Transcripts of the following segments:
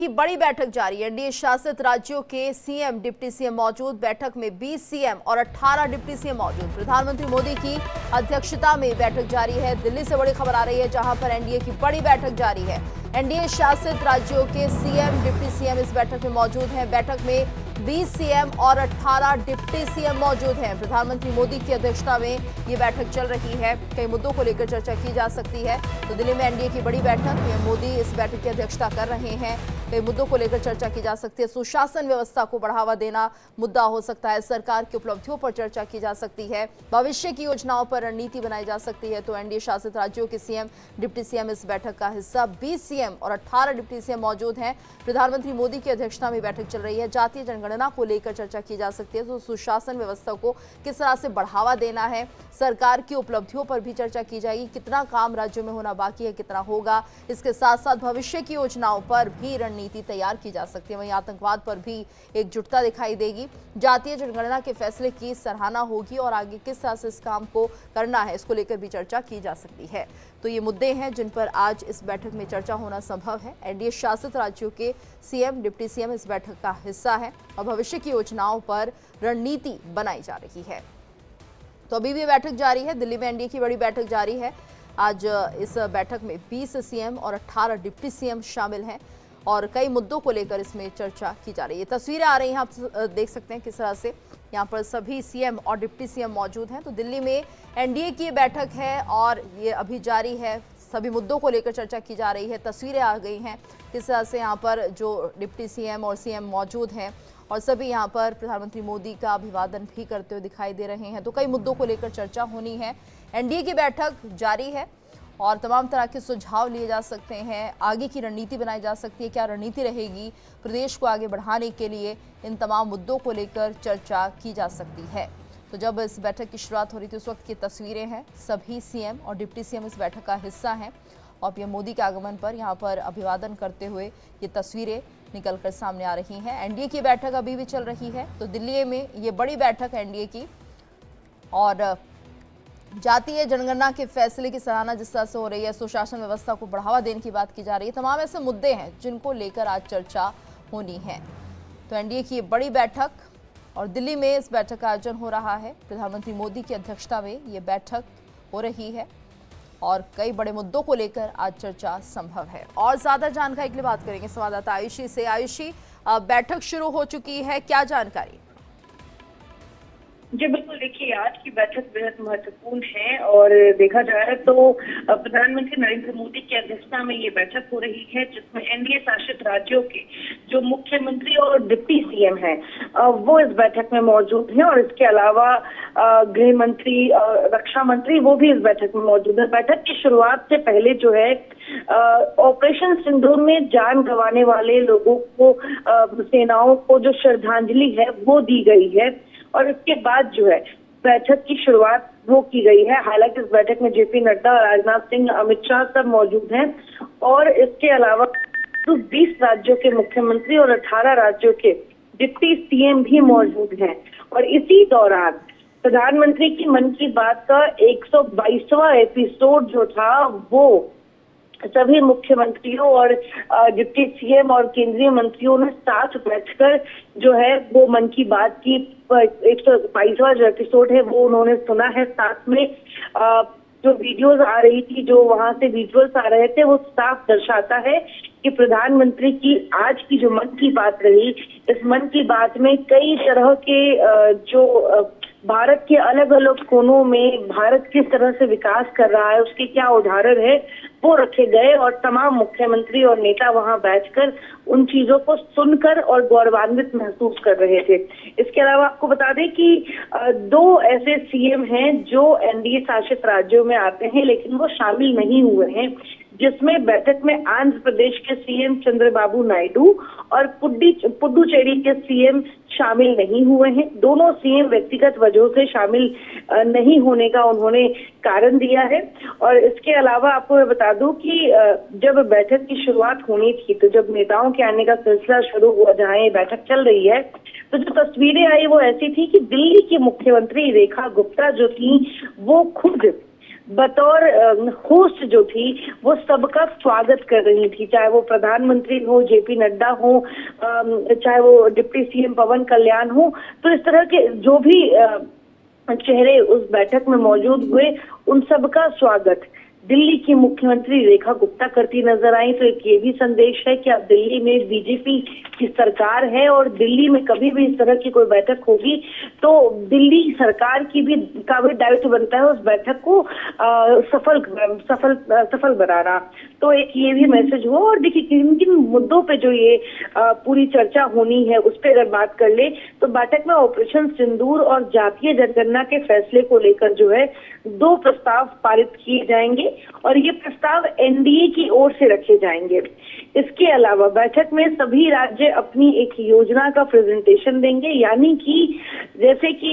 की बड़ी बैठक जारी है। एनडीए शासित राज्यों के सीएम, डिप्टी सीएम मौजूद। बैठक में 20 सीएम और 18 डिप्टी सीएम मौजूद। प्रधानमंत्री मोदी की अध्यक्षता में बैठक जारी है। दिल्ली से बड़ी खबर आ रही है, जहां पर एनडीए की बड़ी बैठक जारी है। एनडीए शासित राज्यों के सीएम, डिप्टी सीएम इस बैठक में मौजूद हैं। बैठक में 20 सीएम और 18 डिप्टी सीएम मौजूद हैं। प्रधानमंत्री मोदी की अध्यक्षता में ये बैठक चल रही है। कई मुद्दों को लेकर चर्चा की जा सकती है। तो दिल्ली में एनडीए की बड़ी बैठक में मोदी इस बैठक की अध्यक्षता कर रहे हैं। कई मुद्दों को लेकर चर्चा की जा सकती है। सुशासन व्यवस्था को बढ़ावा देना मुद्दा हो सकता है। सरकार की उपलब्धियों पर चर्चा की जा सकती है। भविष्य की योजनाओं पर रणनीति बनाई जा सकती है। तो एनडीए शासित राज्यों के सीएम, डिप्टी सीएम इस बैठक का हिस्सा। 20 सीएम और 18 डिप्टी सीएम मौजूद हैं। प्रधानमंत्री मोदी की अध्यक्षता में बैठक चल रही है। जातीय जनगणना को लेकर चर्चा की जा सकती है। तो सुशासन व्यवस्था को किस तरह से बढ़ावा देना है, सरकार की उपलब्धियों पर भी चर्चा की जाएगी। कितना काम राज्यों में होना बाकी है, कितना होगा। इसके साथ साथ भविष्य की योजनाओं पर भी रणनीति तैयार की जा सकती है। वहीं आतंकवाद पर भी एकजुटता दिखाई देगी। जातीय जनगणना के फैसले की सराहना होगी और आगे किस तरह से इस काम को करना है, इसको लेकर भी चर्चा की जा सकती है। तो ये मुद्दे हैं जिन पर आज इस बैठक में चर्चा होना संभव है। एनडीए शासित राज्यों के सीएम, डिप्टी सीएम इस बैठक का हिस्सा है और भविष्य की योजनाओं पर रणनीति बनाई जा रही है। तो अभी भी बैठक जारी है। दिल्ली में एनडीए की बड़ी बैठक जारी है। आज इस बैठक में 20 सीएम और 18 डिप्टी सीएम शामिल हैं और कई मुद्दों को लेकर इसमें चर्चा की जा रही है। तस्वीरें आ रही हैं, आप देख सकते हैं किस तरह से यहाँ पर सभी सीएम और डिप्टी सीएम मौजूद हैं। तो दिल्ली में एनडीए की बैठक है और ये अभी जारी है। सभी मुद्दों को लेकर चर्चा की जा रही है। तस्वीरें आ गई हैं किस तरह से यहाँ पर जो डिप्टी सीएम और सीएम मौजूद हैं और सभी यहाँ पर प्रधानमंत्री मोदी का अभिवादन भी करते हुए दिखाई दे रहे हैं। तो कई मुद्दों को लेकर चर्चा होनी है। एनडीए की बैठक जारी है और तमाम तरह के सुझाव लिए जा सकते हैं। आगे की रणनीति बनाई जा सकती है। क्या रणनीति रहेगी प्रदेश को आगे बढ़ाने के लिए, इन तमाम मुद्दों को लेकर चर्चा की जा सकती है। तो जब इस बैठक की शुरुआत हो रही थी उस वक्त की तस्वीरें हैं। सभी सीएम और डिप्टी सीएम इस बैठक का हिस्सा हैं और पीएम मोदी के आगमन पर यहाँ पर अभिवादन करते हुए ये तस्वीरें निकलकर सामने आ रही हैं। एनडीए की बैठक अभी भी चल रही है। तो दिल्ली में ये बड़ी बैठक एनडीए की और जातीय जनगणना के फैसले की सराहना जिस तरह से हो रही है, सुशासन व्यवस्था को बढ़ावा देने की बात की जा रही है। तमाम ऐसे मुद्दे हैं जिनको लेकर आज चर्चा होनी है। तो एनडीए की ये बड़ी बैठक और दिल्ली में इस बैठक का आयोजन हो रहा है। प्रधानमंत्री मोदी की अध्यक्षता में ये बैठक हो रही है और कई बड़े मुद्दों को लेकर आज चर्चा संभव है। और ज्यादा जानकारी के लिए बात करेंगे संवाददाता आयुषी से। आयुषी, बैठक शुरू हो चुकी है, क्या जानकारी? जी बिल्कुल, देखिए आज की बैठक बेहद महत्वपूर्ण है और देखा जाए तो प्रधानमंत्री नरेंद्र मोदी की अध्यक्षता में ये बैठक हो रही है, जिसमें एनडीए शासित राज्यों के जो मुख्यमंत्री और डिप्टी सीएम हैं वो इस बैठक में मौजूद हैं और इसके अलावा गृह मंत्री, रक्षा मंत्री वो भी इस बैठक में मौजूद है। बैठक की शुरुआत से पहले जो है ऑपरेशन सिंदूर में जान गंवाने वाले लोगों को, सेनाओं को जो श्रद्धांजलि है वो दी गई है और इसके बाद जो है बैठक की शुरुआत वो की गई है। हालांकि इस बैठक में जेपी नड्डा, राजनाथ सिंह, अमित शाह सब मौजूद हैं और इसके अलावा तो 20 राज्यों के मुख्यमंत्री और 18 राज्यों के डिप्टी सीएम भी मौजूद हैं। और इसी दौरान प्रधानमंत्री की मन की बात का 122वां एपिसोड जो था वो सभी मुख्यमंत्रियों और डिप्टी सीएम और केंद्रीय मंत्रियों ने साथ बैठकर जो है वो मन की बात की 122वां जो एपिसोड है वो उन्होंने सुना है। साथ में जो वीडियोस आ रही थी, जो वहां से विजुअल्स आ रहे थे, वो साफ दर्शाता है कि प्रधानमंत्री की आज की जो मन की बात रही, इस मन की बात में कई तरह के जो भारत के अलग अलग कोनों में भारत किस तरह से विकास कर रहा है, उसके क्या उदाहरण है वो रखे गए और तमाम मुख्यमंत्री और नेता वहां बैठकर उन चीजों को सुनकर और गौरवान्वित महसूस कर रहे थे। इसके अलावा आपको बता दें कि 2 ऐसे सीएम हैं जो एनडीए शासित राज्यों में आते हैं लेकिन वो शामिल नहीं हुए हैं, जिसमें बैठक में आंध्र प्रदेश के सीएम चंद्रबाबू नायडू और पुडुचेरी के सीएम शामिल नहीं हुए हैं। दोनों सीएम व्यक्तिगत वजहों से शामिल नहीं होने का उन्होंने कारण दिया है। और इसके अलावा आपको मैं बता दूं कि जब बैठक की शुरुआत होनी थी, तो जब नेताओं के आने का सिलसिला शुरू हुआ, जहां ये बैठक चल रही है, तो जो तस्वीरें आई वो ऐसी थी कि दिल्ली की मुख्यमंत्री रेखा गुप्ता जो थी वो खुद बतौर होस्ट जो थी वो सबका स्वागत कर रही थी, चाहे वो प्रधानमंत्री हो, जेपी नड्डा हो, चाहे वो डिप्टी सीएम पवन कल्याण हो। तो इस तरह के जो भी चेहरे उस बैठक में मौजूद हुए, उन सबका स्वागत दिल्ली की मुख्यमंत्री रेखा गुप्ता करती नजर आई। तो एक ये भी संदेश है कि अब दिल्ली में बीजेपी की सरकार है और दिल्ली में कभी भी इस तरह की कोई बैठक होगी तो दिल्ली सरकार का भी दायित्व बनता है उस बैठक को सफल बनाना। तो एक ये भी मैसेज हुआ। और देखिए किन किन मुद्दों पे जो ये पूरी चर्चा होनी है उस पर अगर बात कर ले तो बैठक में ऑपरेशन सिंदूर और जातीय जनगणना के फैसले को लेकर जो है 2 प्रस्ताव पारित किए जाएंगे और ये प्रस्ताव एनडीए की ओर से रखे जाएंगे। इसके अलावा बैठक में सभी राज्य अपनी एक योजना का प्रेजेंटेशन देंगे, यानी कि जैसे कि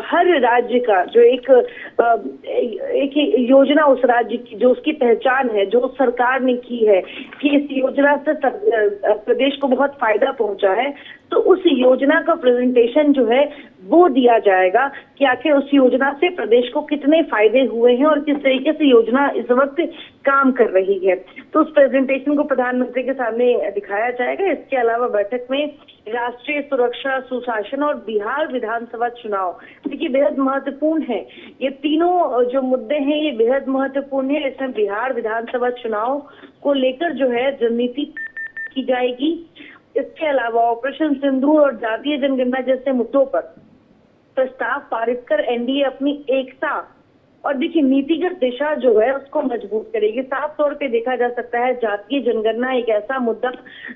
हर राज्य का जो एक योजना उस राज्य की जो उसकी पहचान है, जो सरकार ने की है कि इस योजना से प्रदेश को बहुत फायदा पहुंचा है, तो उस योजना का प्रेजेंटेशन जो है वो दिया जाएगा कि आखिर उस योजना से प्रदेश को कितने फायदे हुए हैं और किस तरीके से योजना इस वक्त काम कर रही है। तो उस प्रेजेंटेशन को प्रधानमंत्री के सामने दिखाया जाएगा। इसके अलावा बैठक में राष्ट्रीय सुरक्षा, सुशासन और बिहार विधानसभा चुनाव, देखिए बेहद महत्वपूर्ण है। ये तीनों जो मुद्दे हैं ये बेहद महत्वपूर्ण है। इसमें बिहार विधानसभा चुनाव को लेकर जो है रणनीति की जाएगी। इसके अलावा ऑपरेशन सिंदूर और जातीय जनगणना जैसे मुद्दों पर प्रस्ताव पारित कर एनडीए अपनी एकता और देखिए नीतिगत दिशा जो है उसको मजबूत करेगी। साफ तौर पे देखा जा सकता है जातीय जनगणना एक ऐसा मुद्दा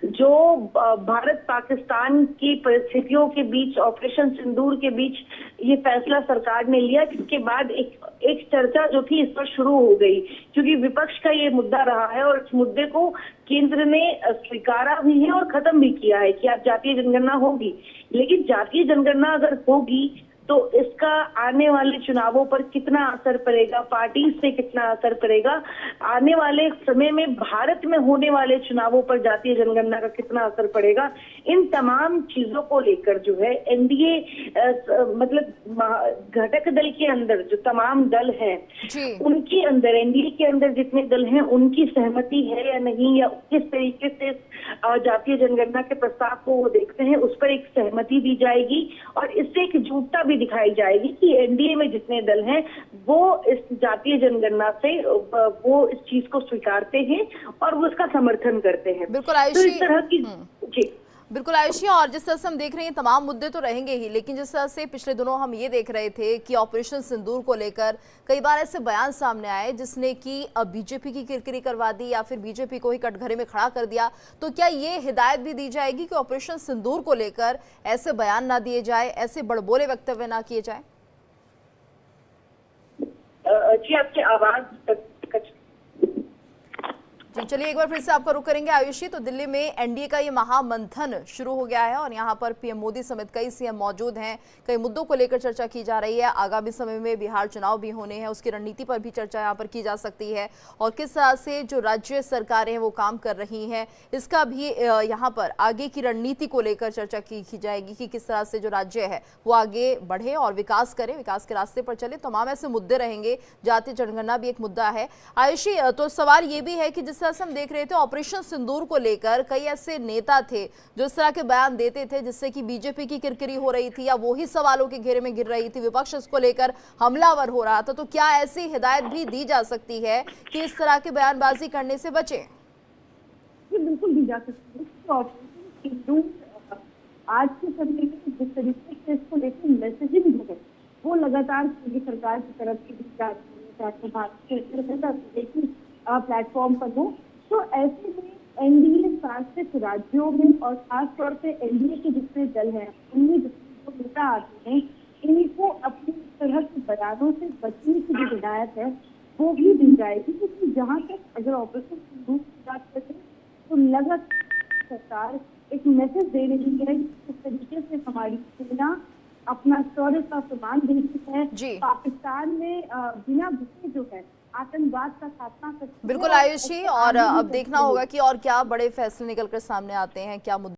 जो भारत पाकिस्तान की परिस्थितियों के बीच, ऑपरेशन सिंदूर के बीच ये फैसला सरकार ने लिया, जिसके बाद एक चर्चा जो थी इस पर शुरू हो गई, क्योंकि विपक्ष का ये मुद्दा रहा है और इस मुद्दे को केंद्र ने स्वीकारा भी है और खत्म भी किया है कि आज जातीय जनगणना होगी। लेकिन जातीय जनगणना अगर होगी तो इसका आने वाले चुनावों पर कितना असर पड़ेगा, पार्टी से कितना असर पड़ेगा, आने वाले समय में भारत में होने वाले चुनावों पर जातीय जनगणना का कितना असर पड़ेगा, इन तमाम चीजों को लेकर जो है एनडीए मतलब घटक दल के अंदर जो तमाम दल हैं उनके अंदर, एनडीए के अंदर जितने दल हैं उनकी सहमति है या नहीं, या किस तरीके से जातीय जनगणना के प्रस्ताव को वो देखते हैं, उस पर एक सहमति दी जाएगी और इससे एक एकजुटता भी दिखाई जाएगी कि एनडीए में जितने दल हैं वो इस जातीय जनगणना से वो इस चीज को स्वीकारते हैं और वो उसका समर्थन करते हैं। बिल्कुल तो इस तरह की जी बिल्कुल आयुषी, और जिस तरह से हम देख रहे हैं तमाम मुद्दे तो रहेंगे ही, लेकिन जिस तरह से पिछले दिनों हम ये देख रहे थे कि ऑपरेशन सिंदूर को लेकर कई बार ऐसे बयान सामने आए जिसने कि बीजेपी की किरकिरी करवा दी या फिर बीजेपी को ही कटघरे में खड़ा कर दिया, तो क्या ये हिदायत भी दी जाएगी कि ऑपरेशन सिंदूर को लेकर ऐसे बयान ना दिए जाए, ऐसे बड़बोले वक्तव्य ना किए जाए? जी आपकी आवाज जी चलिए एक बार फिर से आपका रुख करेंगे आयुषी। तो दिल्ली में एनडीए का ये महामंथन शुरू हो गया है और यहाँ पर पीएम मोदी समेत कई सीएम मौजूद हैं। कई मुद्दों को लेकर चर्चा की जा रही है। आगामी समय में बिहार चुनाव भी होने हैं, उसकी रणनीति पर भी चर्चा यहाँ पर की जा सकती है और किस तरह से जो राज्य सरकारें हैं वो काम कर रही हैं, इसका भी यहाँ पर आगे की रणनीति को लेकर चर्चा की जाएगी कि किस तरह से जो राज्य है वो आगे बढ़े और विकास करे, विकास के रास्ते पर चले। तमाम ऐसे मुद्दे रहेंगे। जातीय जनगणना भी एक मुद्दा है आयुषी। तो सवाल ये भी है कि जिस तरह से हम देख रहे थे ऑपरेशन सिंदूर को लेकर कई ऐसे नेता थे जो इस तरह के बयान देते थे जिससे कि बीजेपी की किरकिरी हो रही थी या वो ही सवालों के घेरे में गिर रही थी, विपक्ष इसको लेकर हमलावर हो रहा था। तो क्या ऐसी हिदायत भी दी जा सकती है कि इस तरह की बयानबाजी करने से बचें? बिल्कुल दी जा सकती है। ऑपरेशन सिंदूर आज के समय में जिस तरीके से इसको लेकर मैसेजिंग जो है वो लगातार केंद्र सरकार की तरफ से दी जा रही है प्लेटफॉर्म पर हो, तो ऐसे में एनडीए शासित राज्यों में और खासतौर से एनडीए के जितने दल हैं उनमें जो नेता आते हैं इनको अपनी तरह के बयानों से बचने की जो हिदायत है वो भी दी जाएगी। क्योंकि जहाँ तक अगर ऑपरेशन सिंदूर की बात करें तो लगातार सरकार एक मैसेज दे रही है कि किस तरीके से हमारी सेना अपना शौर्य का सम्मान देती है। पाकिस्तान में बिना भूखे जो है आतंकवाद का खात्मा करती है। बिल्कुल आयुषी, और अब देखना होगा कि और क्या बड़े फैसले निकलकर सामने आते हैं, क्या मुद्दे